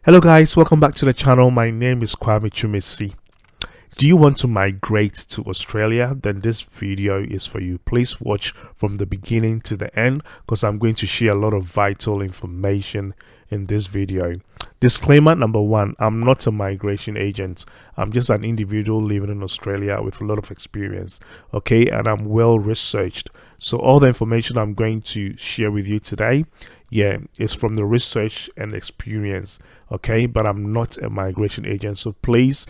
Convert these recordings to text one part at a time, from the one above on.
Hello guys, welcome back to the channel. My name is Kwame Chumesi. Do you want to migrate to Australia? Then this video is for you. Please watch from the beginning to the end because I'm going to share a lot of vital information in this video. Disclaimer number one, I'm not a migration agent. I'm just an individual living in Australia with a lot of experience, okay, and I'm well researched. So all the information I'm going to share with you today, is from the research and experience, okay, but I'm not a migration agent. So please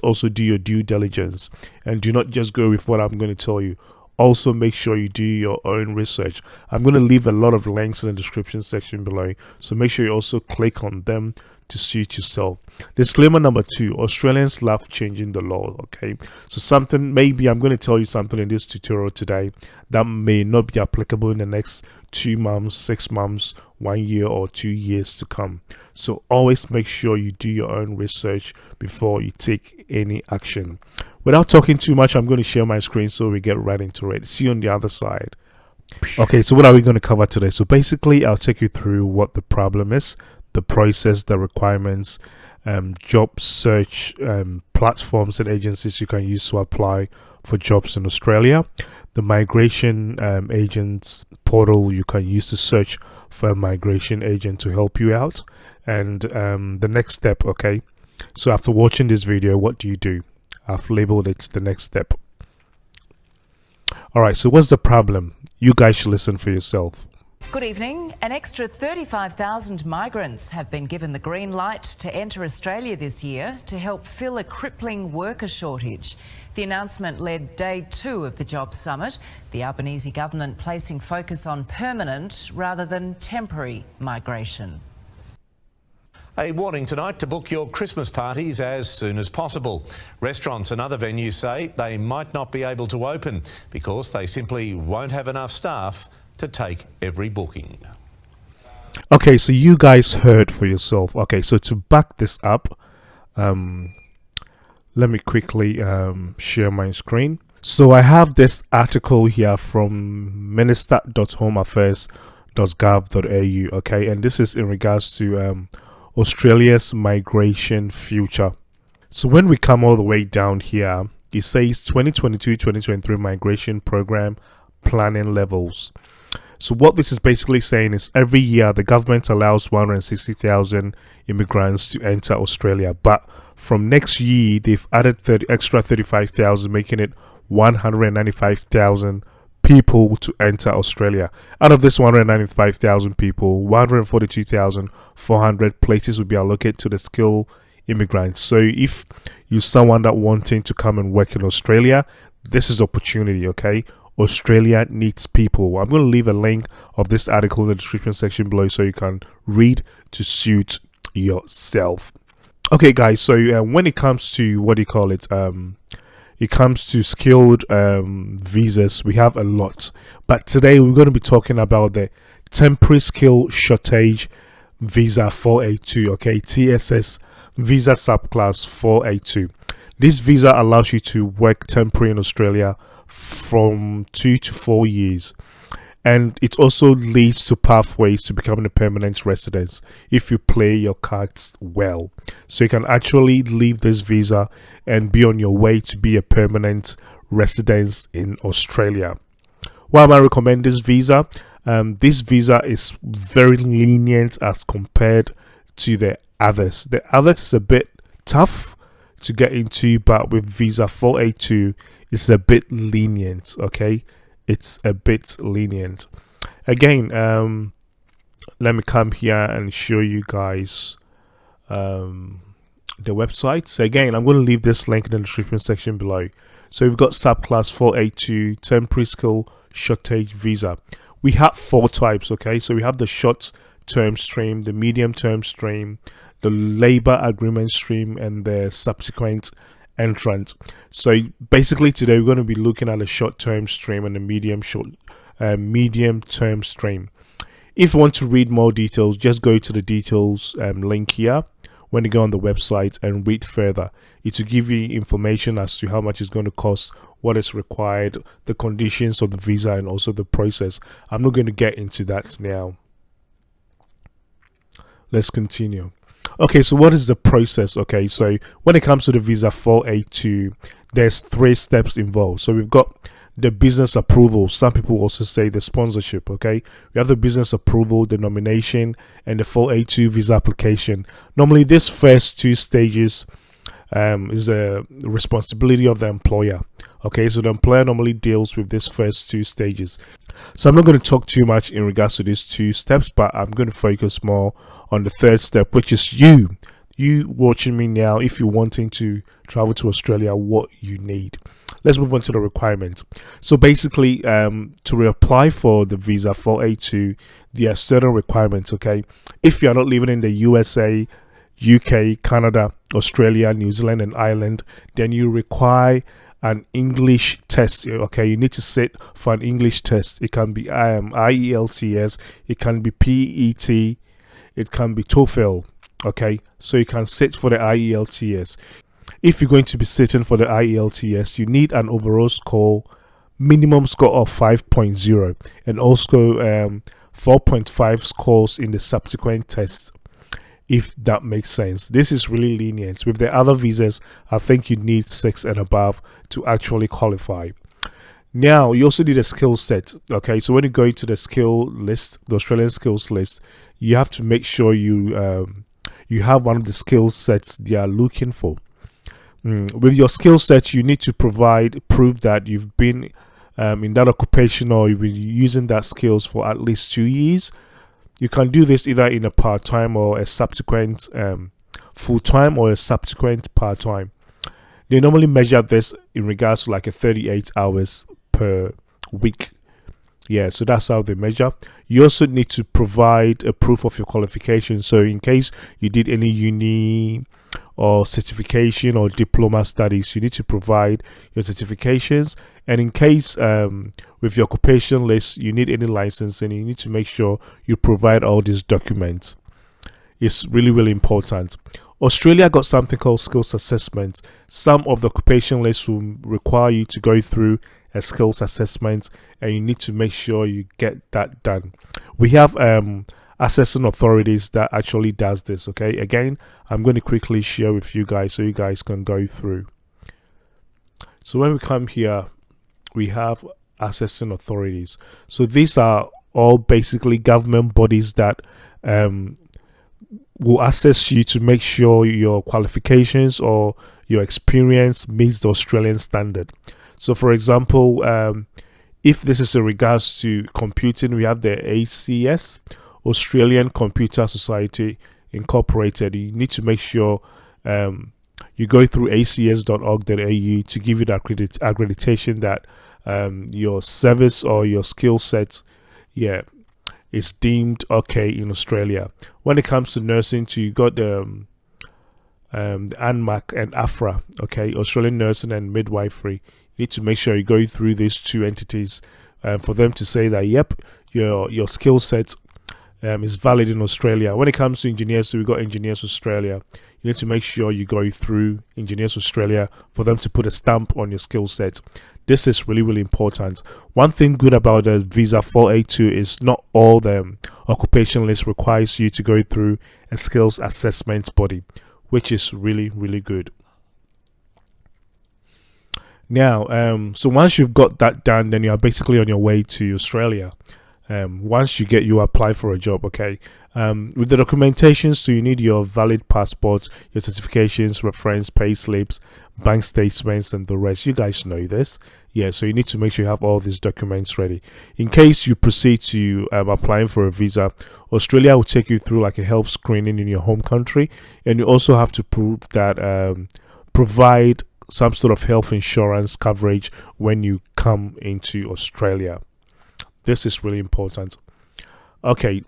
also do your due diligence and do not just go with what I'm going to tell you. Also make sure you do your own research. I'm going to leave a lot of links in the description section below, so make sure you also click on them to suit yourself. Disclaimer number two, Australians love changing the law, okay? So maybe I'm going to tell you something in this tutorial today that may not be applicable in the next 2 months, 6 months, 1 year or 2 years to come. So always make sure you do your own research before you take any action. Without talking too much, I'm going to share my screen so we get right into it. See you on the other side. Okay, so what are we going to cover today? So basically, I'll take you through what the problem is, the process, the requirements, job search platforms and agencies you can use to apply for jobs in Australia, the migration agents portal you can use to search for a migration agent to help you out, and the next step. Okay, so after watching this video, what do? I've labeled it the next step. All right, so what's the problem? You guys should listen for yourself. Good evening. An extra 35,000 migrants have been given the green light to enter Australia this year to help fill a crippling worker shortage. The announcement led day 2 of the Jobs Summit, the Albanese government placing focus on permanent rather than temporary migration. A warning tonight to book your Christmas parties as soon as possible. Restaurants and other venues say they might not be able to open because they simply won't have enough staff to take every booking. Okay, so you guys heard for yourself. Okay, so to back this up, let me quickly share my screen. So I have this article here from minister.homeaffairs.gov.au, okay, and this is in regards to Australia's migration future. So when we come all the way down here, it says 2022-2023 migration program planning levels. So what this is basically saying is every year the government allows 160,000 immigrants to enter Australia, but from next year they've added extra 35,000, making it 195,000 people to enter Australia. Out of this 195,000 people, 142,400 places will be allocated to the skilled immigrants. So if you're someone that wanting to come and work in Australia, this is the opportunity, okay? Australia needs people. I'm going to leave a link of this article in the description section below so you can read to suit yourself. Okay guys, so when it comes to it comes to skilled visas, we have a lot, but today we're going to be talking about the temporary skill shortage visa 482, okay, TSS visa subclass 482. This visa allows you to work temporary in Australia from 2 to 4 years, and it also leads to pathways to becoming a permanent resident if you play your cards well. So you can actually leave this visa and be on your way to be a permanent resident in Australia. Why am I recommend this visa? This visa is very lenient as compared to the others. The others is a bit tough to get into, but with visa 482 it's a bit lenient, okay? It's a bit lenient. Again, let me come here and show you guys the website. So again, I'm going to leave this link in the description section below. So we've got subclass 482 temporary skill shortage visa. We have 4 types, okay? So we have the short term stream, the medium term stream, the labor agreement stream, and the subsequent entrant. So basically today we're going to be looking at the short term stream and the medium term stream. If you want to read more details, just go to the details link here when you go on the website and read further. It will give you information as to how much it's going to cost, what is required, the conditions of the visa, and also the process. I'm not going to get into that now. Let's continue. Okay, so what is the process? Okay, so when it comes to the visa 482, there's 3 steps involved. So we've got the business approval. Some people also say the sponsorship. Okay, we have the business approval, the nomination, and the 482 visa application. Normally, these first 2 stages is the responsibility of the employer. Okay, so the employer normally deals with these first 2 stages. So I'm not going to talk too much in regards to these 2 steps, but I'm going to focus more on the 3rd step, which is you watching me now. If you're wanting to travel to Australia, what you need. Let's move on to the requirements. So basically, to reapply for the visa 482, there are certain requirements. Okay, if you are not living in the USA, UK, Canada, Australia, New Zealand, and Ireland, then you require an English test. Okay, you need to sit for an English test. It can be IELTS, it can be PET, it can be TOEFL. Okay, so you can sit for the IELTS. If you're going to be sitting for the IELTS, you need an overall score, minimum score of 5.0, and also 4.5 scores in the subsequent tests, if that makes sense. This is really lenient. With the other visas, I think you need 6 and above to actually qualify. Now, you also need a skill set. Okay, so when you go to the skill list, the Australian skills list, you have to make sure you have one of the skill sets they are looking for. With your skill set, you need to provide proof that you've been in that occupation, or you've been using that skills for at least 2 years. You can do this either in a part-time or a subsequent full-time or a subsequent part-time. They normally measure this in regards to like a 38 hours per week. Yeah, so that's how they measure. You also need to provide a proof of your qualification. So in case you did any uni or certification or diploma studies, you need to provide your certifications. And in case with your occupation list you need any license, and you need to make sure you provide all these documents. It's really important. Australia got something called skills assessment. Some of the occupation lists will require you to go through a skills assessment, and you need to make sure you get that done. We have assessing authorities that actually does this. Okay, again, I'm going to quickly share with you guys so you guys can go through. So when we come here, we have assessing authorities. So these are all basically government bodies that will assess you to make sure your qualifications or your experience meets the Australian standard. So for example, if this is in regards to computing, we have the ACS, Australian Computer Society Incorporated. You need to make sure you go through acs.org.au to give you the accreditation that your service or your skill set is deemed okay in Australia. When it comes to nursing too, you got the ANMAC and AFRA, okay, Australian Nursing and Midwifery. You need to make sure you go through these 2 entities for them to say that yep, your skill set is valid in Australia. When it comes to engineers, so we got Engineers Australia. You need to make sure you go through Engineers Australia for them to put a stamp on your skill set. This is really important. One thing good about the visa 482 is not all the occupation list requires you to go through a skills assessment body, which is really good. Now, so once you've got that done, then you are basically on your way to Australia. Once you apply for a job, okay. With the documentation, so you need your valid passport, your certifications, reference, pay slips, bank statements, and the rest. You guys know this. Yeah, so you need to make sure you have all these documents ready. In case you proceed to applying for a visa, Australia will take you through like a health screening in your home country, and you also have to prove that provide some sort of health insurance coverage when you come into Australia. This is really important. Okay,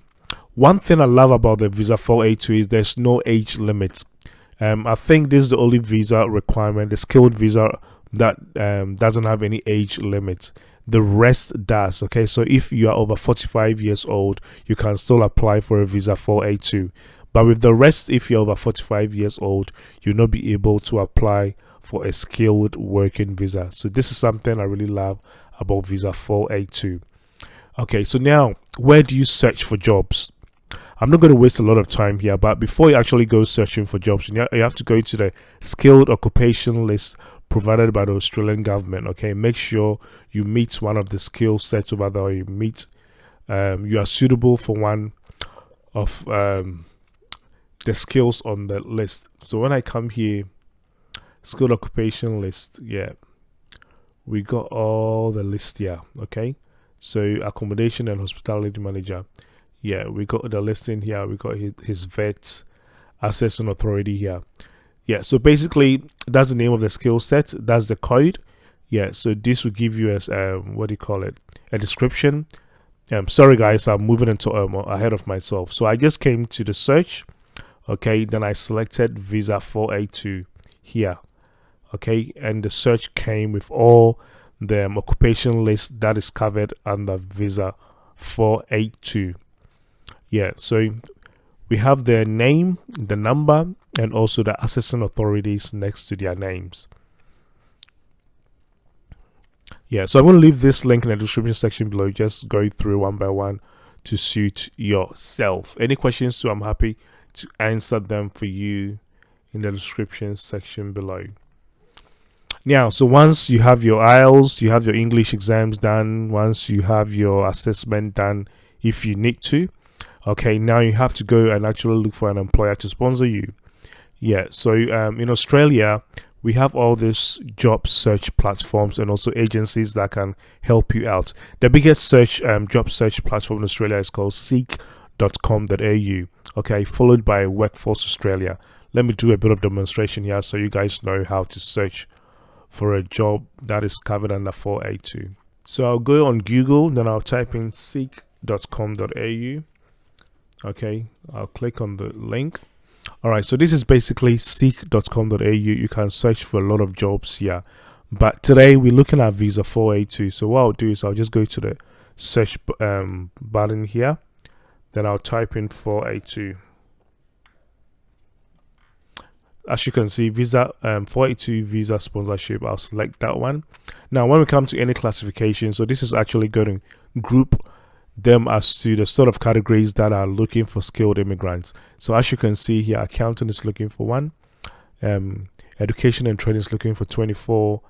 one thing I love about the visa 482 is there's no age limit. I think this is the only visa requirement, the skilled visa, that doesn't have any age limit. The rest does. Okay, so if you are over 45 years old, you can still apply for a visa 482. But with the rest, if you're over 45 years old, you'll not be able to apply for a skilled working visa. So this is something I really love about visa 482. Okay, so now where do you search for jobs? I'm not going to waste a lot of time here, but before you actually go searching for jobs, you have to go to the skilled occupation list provided by the Australian government. Okay, make sure you meet one of the skill sets over there, or you meet you are suitable for one of the skills on the list. So when I come here, skilled occupation list, yeah, we got all the list here. Okay, so accommodation and hospitality manager, yeah, we got the listing here. We got his vet assessing authority here. Yeah, so basically that's the name of the skill set, that's the code. Yeah, so this will give you as what do you call it, a description. Sorry guys, I'm moving into ahead of myself. So I just came to the search. Okay, then I selected visa 482 here. Okay, and the search came with all the occupation list that is covered under visa 482. Yeah, so we have their name, the number, and also the assessing authorities next to their names. Yeah, so I'm going to leave this link in the description section below. Just go through one by one to suit yourself. Any questions, so I'm happy to answer them for you in the description section below. Now, so once you have your IELTS, you have your English exams done, once you have your assessment done, if you need to, okay, now you have to go and actually look for an employer to sponsor you. Yeah, so in Australia, we have all these job search platforms and also agencies that can help you out. The biggest job search platform in Australia is called seek.com.au. Okay, followed by Workforce Australia. Let me do a bit of demonstration here so you guys know how to search for a job that is covered under 482. So I'll go on Google, then I'll type in seek.com.au. Okay, I'll click on the link. All right, so this is basically seek.com.au. You can search for a lot of jobs here, but today we're looking at visa 482. So what I'll do is I'll just go to the search button here, then I'll type in 482. As you can see, visa 482 visa sponsorship. I'll select that one. Now when we come to any classification, so this is actually going to group them as to the sort of categories that are looking for skilled immigrants. So as you can see here, accounting is looking for 1, education and training is looking for 24,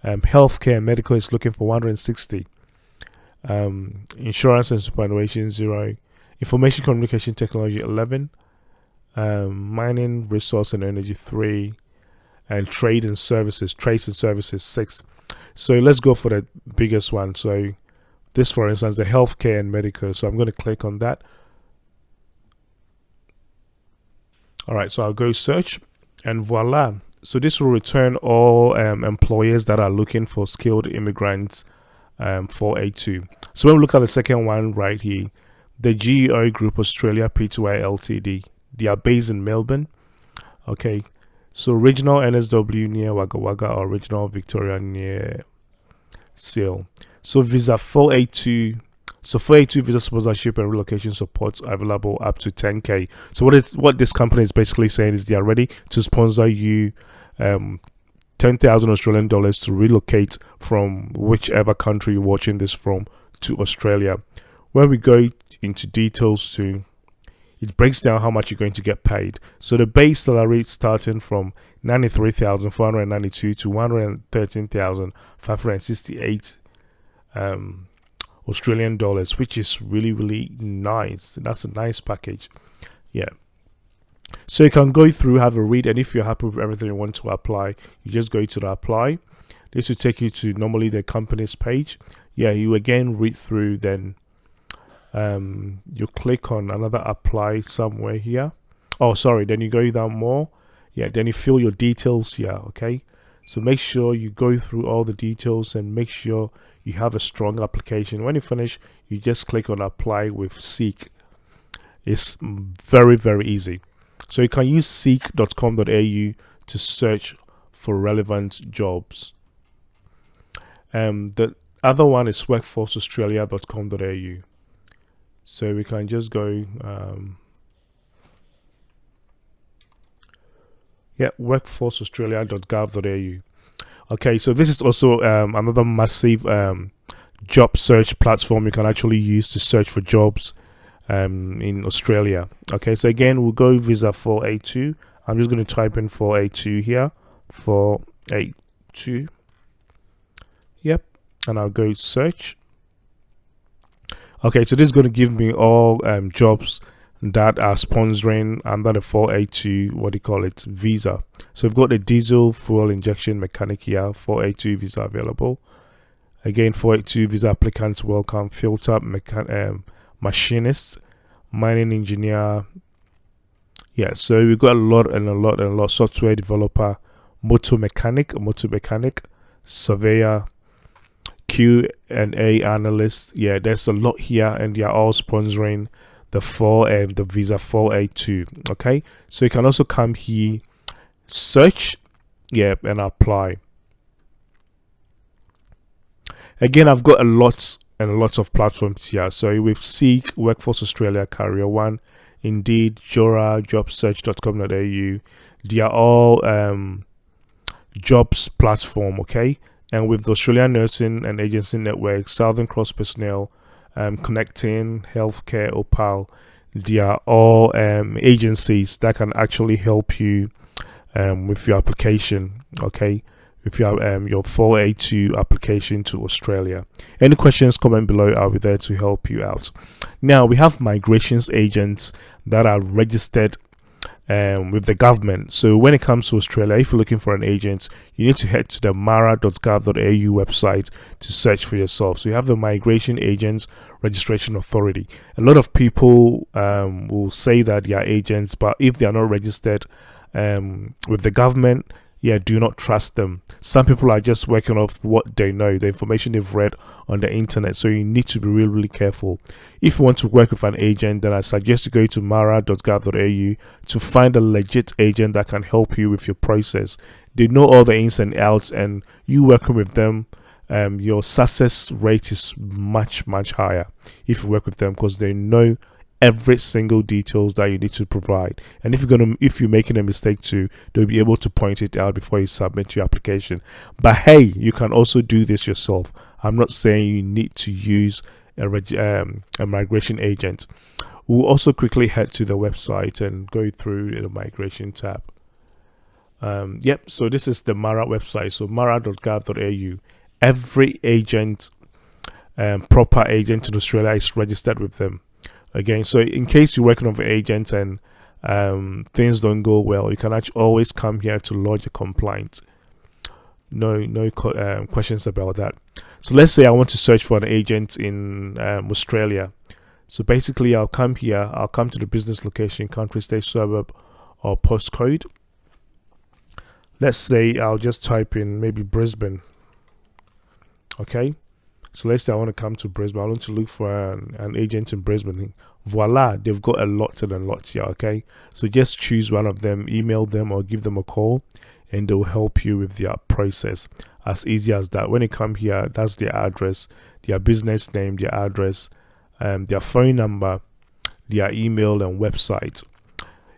healthcare and medical is looking for 160, insurance and superannuation 0, information communication technology 11, mining, resource and energy 3, and trades and services 6. So let's go for the biggest one. So this, for instance, the healthcare and medical. So I'm going to click on that. All right, so I'll go search, and voila. So this will return all employers that are looking for skilled immigrants 482. So when we look at the second one right here, the GEO Group Australia Pty Ltd. They are based in Melbourne. Okay, so regional NSW near Wagga Wagga, or regional Victoria near Seal. So visa 482. So 482 visa sponsorship and relocation support available up to 10k. So what this company is basically saying is they are ready to sponsor you 10,000 Australian dollars to relocate from whichever country you're watching this from to Australia. When we go into details too, it breaks down how much you're going to get paid. So the base salary is starting from 93,492 to 113,568 Australian dollars, which is really nice. That's a nice package. Yeah, so you can go through, have a read, and if you're happy with everything you want to apply, you just go to the apply. This will take you to normally the company's page. Yeah, you again read through, then you click on another apply somewhere here. Oh sorry, then you go down more. Yeah, then you fill your details here. Okay, so make sure you go through all the details and make sure you have a strong application. When you finish, you just click on apply with Seek. It's very easy. So you can use seek.com.au to search for relevant jobs. The other one is workforceaustralia.com.au. So we can just go workforceaustralia.gov.au. Okay, so this is also another massive job search platform you can actually use to search for jobs in Australia. Okay, so again, we'll go visa 482. I'm just going to type in 482 here, 482. Yep, and I'll go search. Okay, so this is going to give me all jobs that are sponsoring under the 482, what do you call it, visa. So we've got the diesel fuel injection mechanic here, 482 visa available. Again, 482 visa applicants welcome, filter machinists, mining engineer. Yeah, so we've got a lot, software developer, motor mechanic, surveyor, Q&A analyst. Yeah, there's a lot here, and they are all sponsoring the visa 482. Okay, so you can also come here, search, and apply. Again, I've got a lot of platforms here. So with Seek, Workforce Australia, Career One, Indeed, Jora, jobsearch.com.au, they are all jobs platform. Okay, and with the Australian Nursing and Agency Network, Southern Cross Personnel, Connecting, Healthcare, Opal, they are all agencies that can actually help you with your application. Okay, with your 482 application to Australia. Any questions, comment below. I'll be there to help you out. Now we have migrations agents that are registered with the government. So when it comes to Australia, if you're looking for an agent, you need to head to the mara.gov.au website to search for yourself. So you have the Migration Agents Registration Authority. A lot of people will say that they are agents, but if they are not registered with the government, do not trust them. Some people are just working off what they know, the information they've read on the internet. So you need to be really careful. If you want to work with an agent, then I suggest you go to mara.gov.au to find a legit agent that can help you with your process. They know all the ins and outs, and you working with them, your success rate is much higher if you work with them, because they know every single details that you need to provide. And if you're making a mistake too, they'll be able to point it out before you submit your application. But hey, you can also do this yourself. I'm not saying you need to use a migration agent. We'll also quickly head to the website and go through the migration tab. So this is the MARA website. So mara.gov.au. Every agent, proper agent in Australia, is registered with them. Again, so in case you're working with an agent and things don't go well, you can actually always come here to lodge a complaint. No questions about that. So let's say I want to search for an agent in Australia. So basically, I'll come here. I'll come to the business location, country, state, suburb, or postcode. Let's say I'll just type in maybe Brisbane. Okay. So let's say I want to come to Brisbane. I want to look for an agent in Brisbane. Voila, they've got a lot here. Okay, so just choose one of them, email them or give them a call, and they'll help you with their process. As easy as that. When you come here, that's their address, their business name, their address, their phone number, their email and website.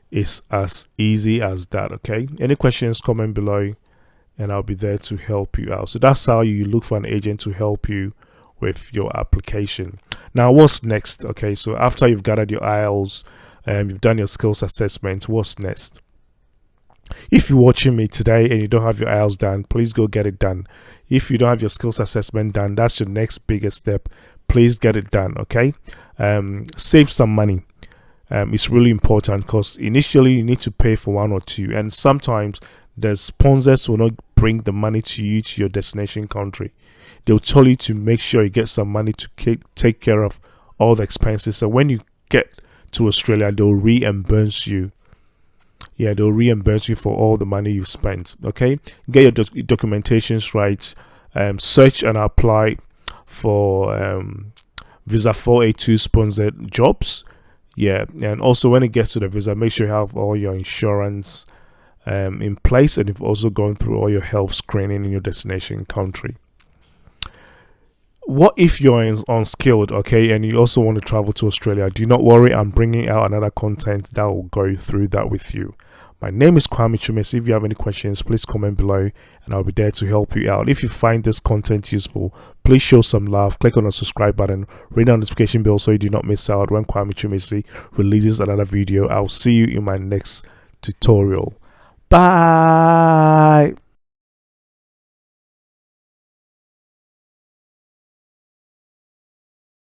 It's as easy as that. Okay, any questions, comment below, and I'll be there to help you out. So that's how you look for an agent to help you with your application. Now, what's next? Okay, so after you've gathered your IELTS and you've done your skills assessment, what's next? If you're watching me today and you don't have your IELTS done, please go get it done. If you don't have your skills assessment done, that's your next biggest step. Please get it done. Okay, save some money. It's really important, because initially you need to pay for one or two, and sometimes the sponsors will not bring the money to you to your destination country. They'll tell you to make sure you get some money to take care of all the expenses. So when you get to Australia, they'll reimburse you. Yeah, they'll reimburse you for all the money you've spent. Okay, get your documentations right. Search and apply for visa 482 sponsored jobs. Yeah, and also when it gets to the visa, make sure you have all your insurance in place, and you've also gone through all your health screening in your destination country. What if you're unskilled, okay, and you also want to travel to Australia? Do not worry, I'm bringing out another content that will go through that with you. My name is Kwame Chumesi. If you have any questions, please comment below and I'll be there to help you out. If you find this content useful, please show some love. Click on the subscribe button, ring the notification bell so you do not miss out when Kwame Chumesi releases another video. I'll see you in my next tutorial. Bye.